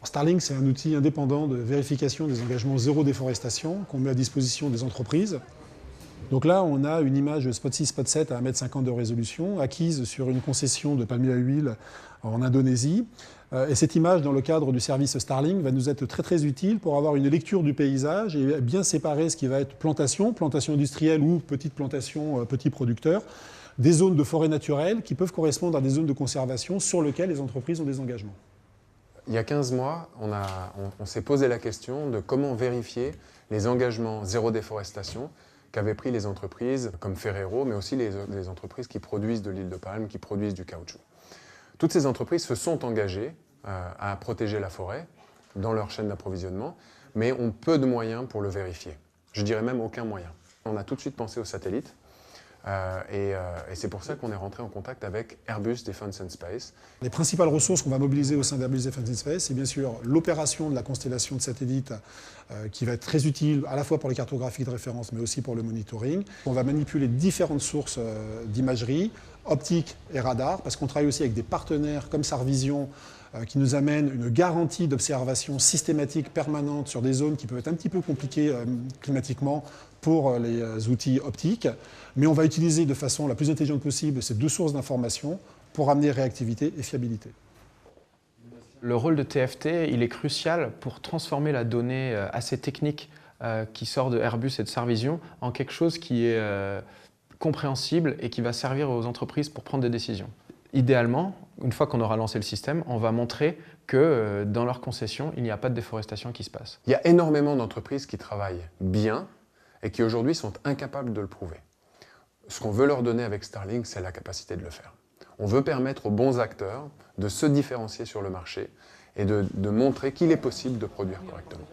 Starlink, c'est un outil indépendant de vérification des engagements zéro déforestation qu'on met à disposition des entreprises. Donc là, on a une image Spot 6, Spot 7 à 1,50 m de résolution, acquise sur une concession de palmier à huile en Indonésie. Et cette image, dans le cadre du service Starlink, va nous être très très utile pour avoir une lecture du paysage et bien séparer ce qui va être plantation industrielle ou petite plantation, petits producteurs, des zones de forêt naturelle qui peuvent correspondre à des zones de conservation sur lesquelles les entreprises ont des engagements. Il y a 15 mois, on s'est posé la question de comment vérifier les engagements zéro déforestation qu'avaient pris les entreprises comme Ferrero, mais aussi les entreprises qui produisent de l'huile de palme, qui produisent du caoutchouc. Toutes ces entreprises se sont engagées à protéger la forêt dans leur chaîne d'approvisionnement, mais ont peu de moyens pour le vérifier. Je dirais même aucun moyen. On a tout de suite pensé aux satellites, et c'est pour ça qu'on est rentré en contact avec Airbus Defence and Space. Les principales ressources qu'on va mobiliser au sein d'Airbus Defence and Space, c'est bien sûr l'opération de la constellation de satellites qui va être très utile à la fois pour les cartographies de référence, mais aussi pour le monitoring. On va manipuler différentes sources d'imagerie, optique et radar, parce qu'on travaille aussi avec des partenaires comme Sarvision, qui nous amène une garantie d'observation systématique permanente sur des zones qui peuvent être un petit peu compliquées climatiquement pour les outils optiques. Mais on va utiliser de façon la plus intelligente possible ces deux sources d'information pour amener réactivité et fiabilité. Le rôle de TFT, il est crucial pour transformer la donnée assez technique qui sort de Airbus et de Sarvision en quelque chose qui est compréhensible et qui va servir aux entreprises pour prendre des décisions. Idéalement, une fois qu'on aura lancé le système, on va montrer que dans leur concession, il n'y a pas de déforestation qui se passe. Il y a énormément d'entreprises qui travaillent bien et qui aujourd'hui sont incapables de le prouver. Ce qu'on veut leur donner avec Starlink, c'est la capacité de le faire. On veut permettre aux bons acteurs de se différencier sur le marché et de montrer qu'il est possible de produire correctement.